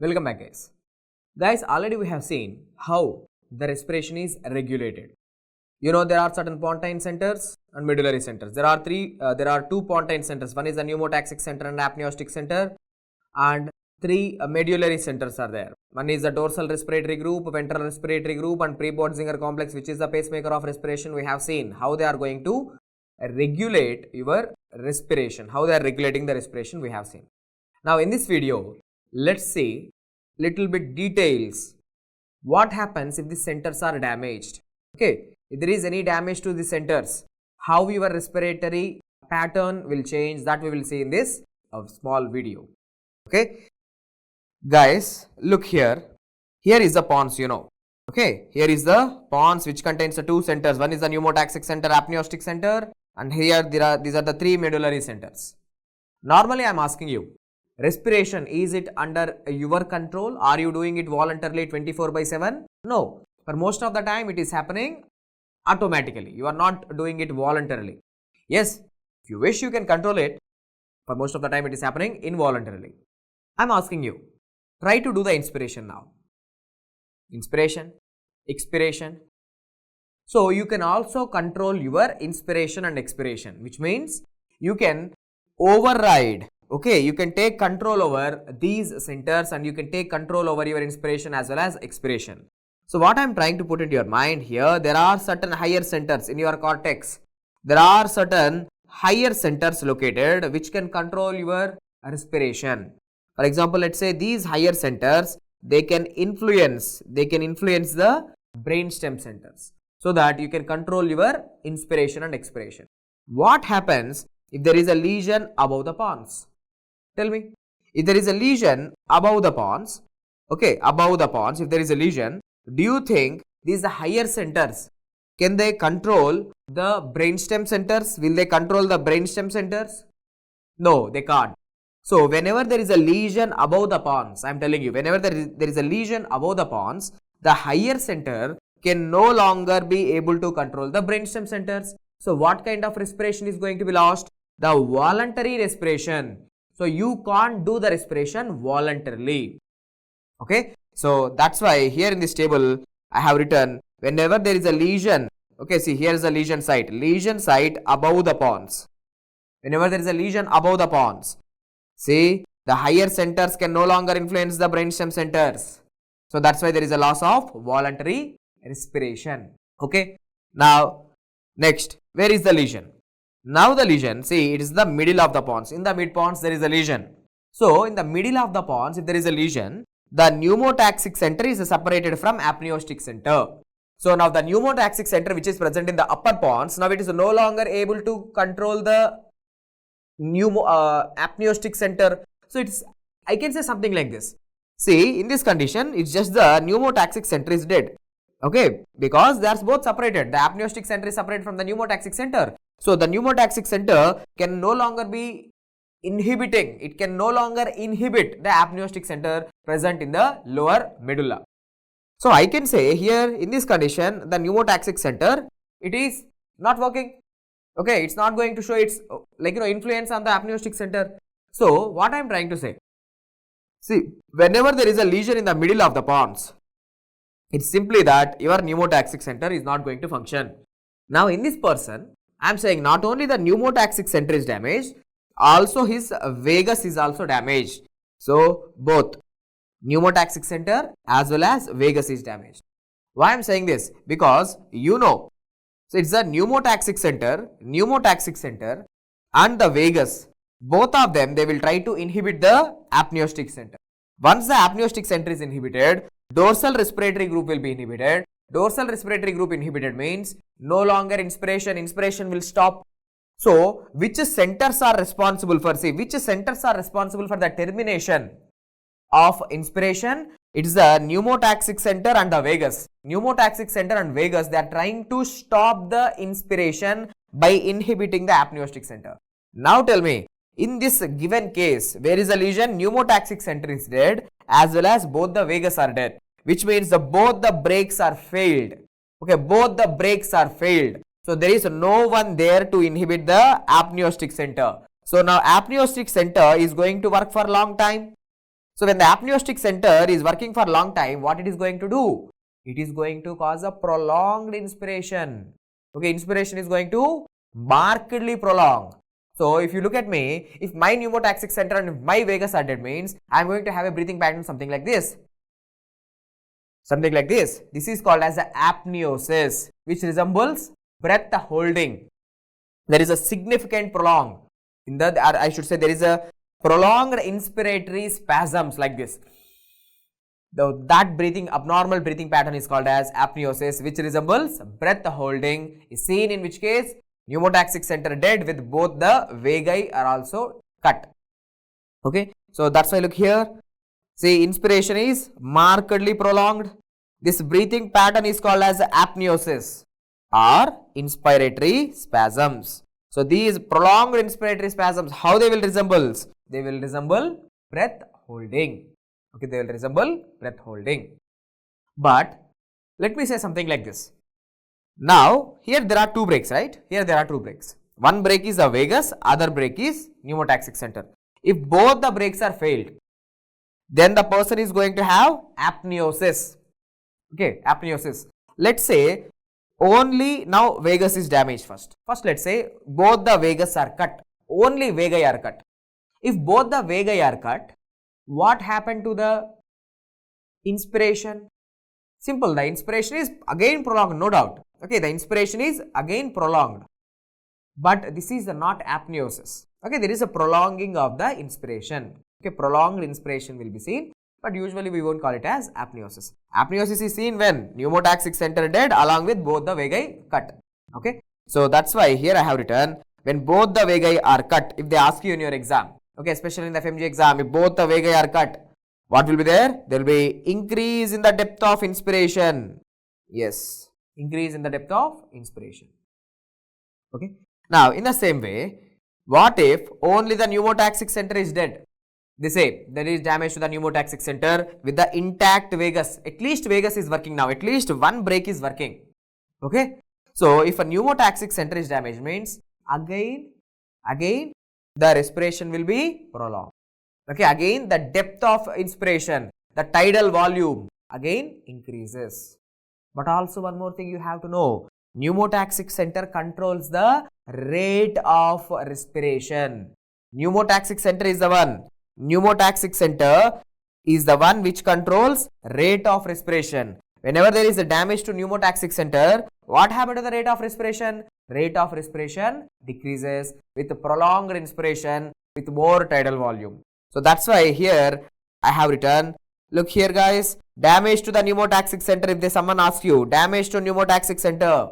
Welcome back, guys. Guys, already we have seen how the respiration is regulated. You know, there are certain pontine centers and medullary centers. There are two pontine centers. One is the pneumotaxic center and apneostic center, and three medullary centers are there. One is the dorsal respiratory group, ventral respiratory group, and pre-Bötzinger complex, which is the pacemaker of respiration. We have seen how they are going to regulate your respiration, how they are regulating the respiration we have seen. Now in this video, let's see little bit details. What happens if the centers are damaged? Okay, if there is any damage to the centers, how your respiratory pattern will change, that we will see in this small video. Okay, guys, look here. Here is the pons, you know. Okay, here is the pons which contains the two centers. One is the pneumotaxic center, apneostic center, and here these are the three medullary centers. Normally I am asking you, respiration, is it under your control? Are you doing it voluntarily 24/7? No. For most of the time it is happening automatically. You are not doing it voluntarily. Yes, if you wish you can control it. For most of the time it is happening involuntarily. I am asking you, try to do the inspiration now. Inspiration, expiration. So you can also control your inspiration and expiration, which means you can override. Okay, you can take control over these centers and you can take control over your inspiration as well as expiration. So what I am trying to put into your mind here, there are certain higher centers in your cortex. There are certain higher centers located which can control your respiration. For example, let's say these higher centers, they can influence the brainstem centers so that you can control your inspiration and expiration. What happens if there is a lesion above the pons? Tell me, if there is a lesion above the pons, okay, above the pons, if there is a lesion, do you think these higher centers, can they control the brainstem centers? Will they control the brainstem centers? No, they can't. So whenever there is a lesion above the pons, I am telling you, whenever there is a lesion above the pons, the higher center can no longer be able to control the brainstem centers. So what kind of respiration is going to be lost? The voluntary respiration. So you can't do the respiration voluntarily. Okay, so that's why here in this table I have written, whenever there is a lesion, okay, see here is the lesion site above the pons. Whenever there is a lesion above the pons, see, the higher centers can no longer influence the brainstem centers. So that's why there is a loss of voluntary respiration. Okay, now next, where is the lesion? Now the lesion, see, it is the middle of the pons. In the mid pons there is a lesion. So in the middle of the pons, if there is a lesion, the pneumotaxic center is separated from apneostic center. So now the pneumotaxic center which is present in the upper pons, now it is no longer able to control the apneostic center. So it's, I can say something like this. See, in this condition, it's just the pneumotaxic center is dead. Okay, because they are both separated. The apneostic center is separated from the pneumotaxic center. So the pneumotaxic center can no longer be inhibiting. It can no longer inhibit the apneostic center present in the lower medulla. So I can say here in this condition, the pneumotaxic center, it is not working. Okay, it's not going to show its influence on the apneostic center. So what I am trying to say, see, whenever there is a lesion in the middle of the pons, it's simply that your pneumotaxic center is not going to function. Now in this person, I am saying not only the pneumotaxic center is damaged, also his vagus is also damaged. So both pneumotaxic center as well as vagus is damaged. Why I am saying this? Because you know, so it's the pneumotaxic center and the vagus. Both of them, they will try to inhibit the apneostic center. Once the apneostic center is inhibited, dorsal respiratory group will be inhibited. Dorsal respiratory group inhibited means no longer inspiration will stop. So which centers are responsible for, which centers are responsible for the termination of inspiration? It is the pneumotaxic center and the vagus. Pneumotaxic center and vagus, they are trying to stop the inspiration by inhibiting the apneostic center. Now tell me, in this given case, where is a lesion? Pneumotaxic center is dead as well as both the vagus are dead, which means both the brakes are failed. Okay, both the brakes are failed. So there is no one there to inhibit the apneostic center. So now apneostic center is going to work for a long time. So when the apneotic center is working for a long time, what it is going to do? It is going to cause a prolonged inspiration. Okay, inspiration is going to markedly prolong. So if you look at me, if my pneumotaxic center and my vagus are dead, means I am going to have a breathing pattern something like this. Something like this. This is called as the apneosis, which resembles breath holding. There is a significant prolong. In the, I should say, there is a prolonged inspiratory spasms like this. That breathing, abnormal breathing pattern is called as apneosis, which resembles breath holding, is seen in which case pneumotaxic center dead with both the vagi are also cut. Okay, so that's why look here. See, inspiration is markedly prolonged. This breathing pattern is called as apneosis or inspiratory spasms. So these prolonged inspiratory spasms, how they will resemble? They will resemble breath holding. Okay, they will resemble breath holding. But let me say something like this. Now, here there are two breaks, right? Here there are two breaks. One break is the vagus, other break is pneumotaxic center. If both the breaks are failed, then the person is going to have apneosis. Okay, apneosis. Let's say only now vagus is damaged first. First, let's say both the vagus are cut. Only vagi are cut. If both the vagi are cut, what happened to the inspiration? Simple, the inspiration is again prolonged, no doubt. Okay, the inspiration is again prolonged. But this is not apneosis. Okay, there is a prolonging of the inspiration. Okay, prolonged inspiration will be seen, but usually we won't call it as apneosis. Apneosis is seen when pneumotaxic center dead along with both the vagi cut. Okay, so that's why here I have written when both the vagi are cut. If they ask you in your exam, okay, especially in the FMG exam, if both the vagi are cut, what will be there? There will be increase in the depth of inspiration. Yes, increase in the depth of inspiration. Okay. Now, in the same way, what if only the pneumotaxic center is dead? They say there is damage to the pneumotaxic center with the intact vagus. At least vagus is working now. At least one brake is working. Okay. So, if a pneumotaxic center is damaged, means again the respiration will be prolonged. Okay, again the depth of inspiration, the tidal volume again increases. But also one more thing you have to know, pneumotaxic center controls the rate of respiration. Pneumotaxic center is the one. Pneumotaxic center is the one which controls rate of respiration. Whenever there is a damage to pneumotaxic center, what happened to the rate of respiration? Rate of respiration decreases with prolonged inspiration with more tidal volume. So that's why here I have written, look here guys, damage to the pneumotaxic center. If someone asks you, damage to pneumotaxic center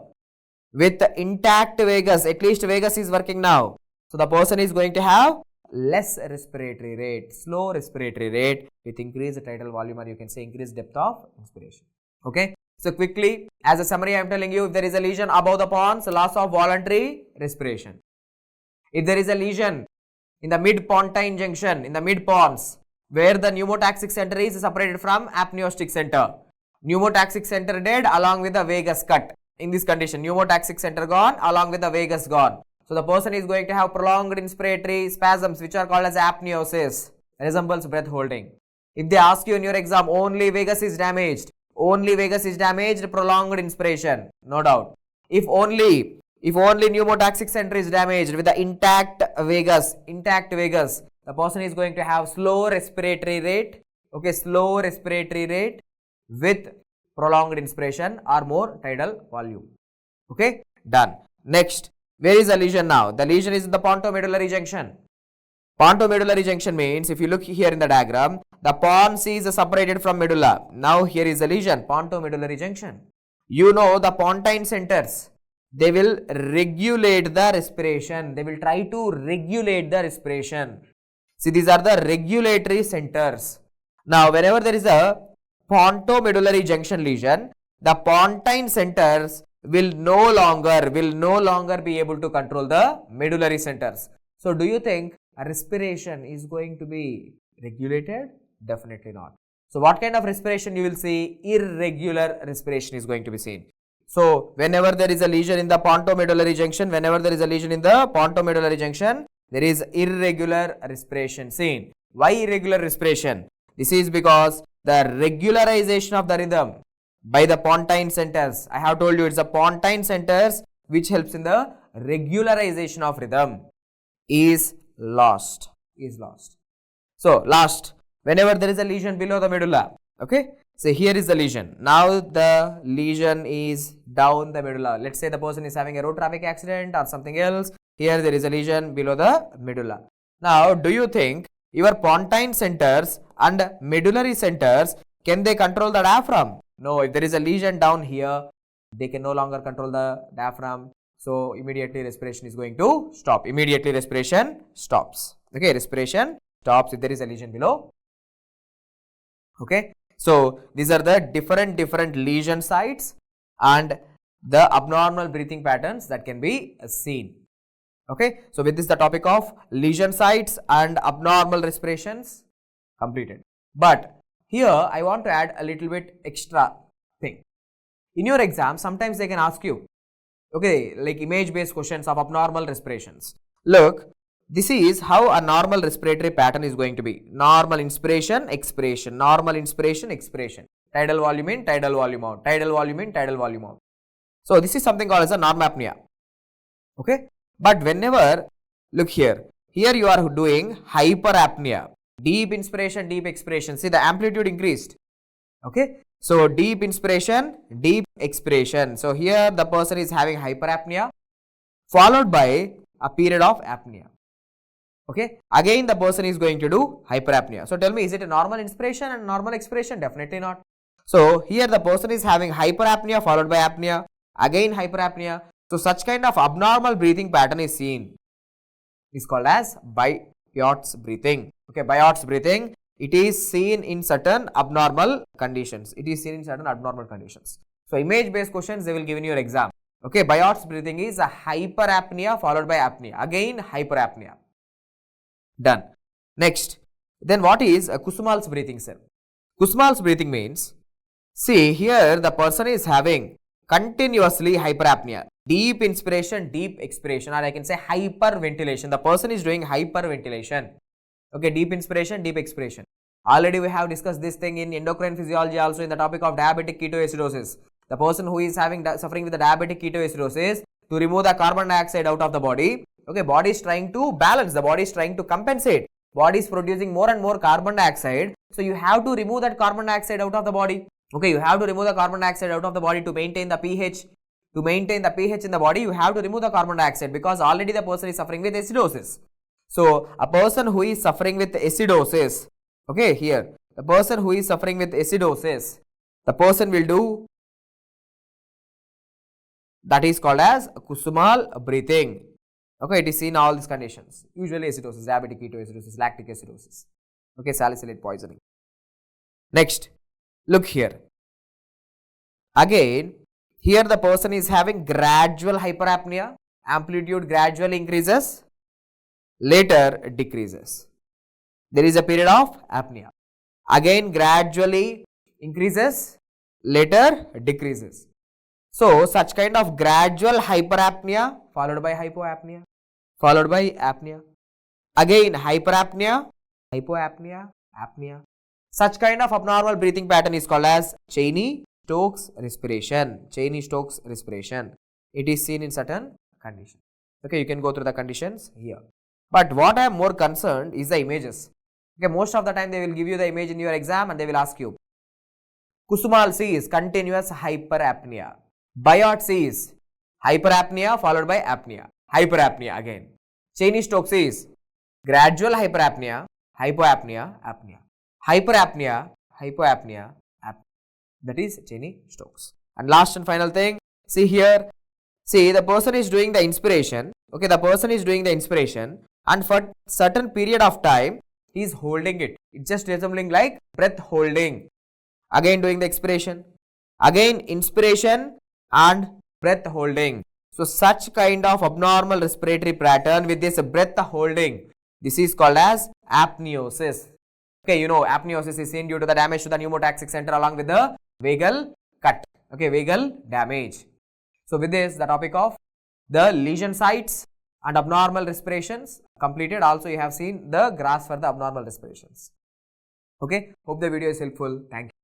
with intact vagus, at least vagus is working now. So the person is going to have less respiratory rate, slow respiratory rate with increased tidal volume, or you can say increased depth of inspiration. Okay. So quickly, as a summary, I am telling you, if there is a lesion above the pons, loss of voluntary respiration. If there is a lesion in the mid-pontine junction, in the mid-pons, where the pneumotaxic center is separated from apneotic center. Pneumotaxic center dead along with the vagus cut. In this condition, pneumotaxic center gone along with the vagus gone. So the person is going to have prolonged inspiratory spasms, which are called as apneosis, resembles breath holding. If they ask you in your exam, only vagus is damaged, prolonged inspiration, no doubt. If only pneumotaxic center is damaged with the intact vagus, the person is going to have slow respiratory rate, okay, slow respiratory rate with prolonged inspiration or more tidal volume. Okay, done. Next, where is the lesion now? The lesion is in the pontomedullary junction. Pontomedullary junction means, if you look here in the diagram, the pons is separated from medulla. Now here is the lesion, pontomedullary junction. You know the pontine centers, they will regulate the respiration. They will try to regulate the respiration. See, these are the regulatory centers. Now, whenever there is a pontomedullary junction lesion, the pontine centers will no longer be able to control the medullary centers. So, do you think a respiration is going to be regulated? Definitely not. So, what kind of respiration you will see? Irregular respiration is going to be seen. So, whenever there is a lesion in the pontomedullary junction, there is irregular respiration seen. Why irregular respiration? This is because the regularization of the rhythm by the pontine centers. I have told you it's the pontine centers which helps in the regularization of rhythm is lost. So last, whenever there is a lesion below the medulla, okay. So here is the lesion. Now the lesion is down the medulla. Let's say the person is having a road traffic accident or something else. Here there is a lesion below the medulla. Now, do you think your pontine centers and medullary centers, can they control the diaphragm? No, if there is a lesion down here, they can no longer control the diaphragm. So immediately respiration is going to stop. Immediately respiration stops. Okay, respiration stops if there is a lesion below. Okay. So these are the different lesion sites and the abnormal breathing patterns that can be seen. Okay. So with this the topic of lesion sites and abnormal respirations completed. But here I want to add a little bit extra thing. In your exam sometimes they can ask you, okay, like image based questions of abnormal respirations. Look, this is how a normal respiratory pattern is going to be. Normal inspiration, expiration, normal inspiration, expiration. Tidal volume in, tidal volume out, tidal volume in, tidal volume out. So this is something called as a normapnea. Okay. But whenever, look here you are doing hyperapnea. Deep inspiration, deep expiration. See the amplitude increased. Okay. So deep inspiration, deep expiration. So here the person is having hyperapnea followed by a period of apnea. Okay. Again the person is going to do hyperapnea. So tell me, is it a normal inspiration and normal expiration? Definitely not. So here the person is having hyperapnea followed by apnea, again hyperapnea. So such kind of abnormal breathing pattern is seen. Is called as Biot's breathing. Okay, Biot's breathing. It is seen in certain abnormal conditions. So image based questions they will give in your exam. Okay, Biot's breathing is a hyperapnea followed by apnea. Again hyperapnea. Done. Next, then what is a Kussmaul's breathing, sir? Kussmaul's breathing means, see here the person is having continuously hyperapnea, deep inspiration, deep expiration, or I can say hyperventilation. The person is doing hyperventilation. Okay, deep inspiration, deep expiration. Already we have discussed this thing in endocrine physiology also in the topic of diabetic ketoacidosis. The person who is suffering with the diabetic ketoacidosis, to remove the carbon dioxide out of the body, okay, body is trying to balance, the body is trying to compensate. Body is producing more and more carbon dioxide. So you have to remove that carbon dioxide out of the body. Okay, you have to remove the carbon dioxide out of the body to maintain the pH. To maintain the pH in the body, you have to remove the carbon dioxide because already the person is suffering with acidosis. So a person who is suffering with acidosis, okay, here, the person who is suffering with acidosis, the person will do, that is called as Kussmaul breathing. Okay, it is seen in all these conditions. Usually acidosis, diabetic ketoacidosis, lactic acidosis. Okay, salicylate poisoning. Next, look here. Again, here the person is having gradual hyperapnea. Amplitude gradually increases, later decreases. There is a period of apnea. Again, gradually increases, later decreases. So, such kind of gradual hyperapnea followed by hypoapnea, followed by apnea. Again, hyperapnea, hypoapnea, apnea. Such kind of abnormal breathing pattern is called as Cheyne-Stokes respiration. Cheyne-Stokes respiration. It is seen in certain conditions. Okay, you can go through the conditions here. But what I am more concerned is the images. Okay, most of the time they will give you the image in your exam and they will ask you, Kussmaul sees continuous hyperapnea. Biot sees hyperapnea followed by apnea. Hyperapnea again. Cheyne-Stokes sees gradual hyperapnea, hypoapnea, apnea. Hyperapnea, hypoapnea, apnea. That is Cheyne-Stokes. And last and final thing, see here, see the person is doing the inspiration. Okay, the person is doing the inspiration and for certain period of time, he is holding it. It's just resembling like breath holding. Again doing the expiration. Again inspiration and breath holding. So such kind of abnormal respiratory pattern with this breath holding, this is called as apneosis. Okay, you know apneosis is seen due to the damage to the pneumotaxic center along with the vagal cut. Okay, vagal damage. So with this the topic of the lesion sites and abnormal respirations completed. Also you have seen the graphs for the abnormal respirations. Okay, hope the video is helpful. Thank you.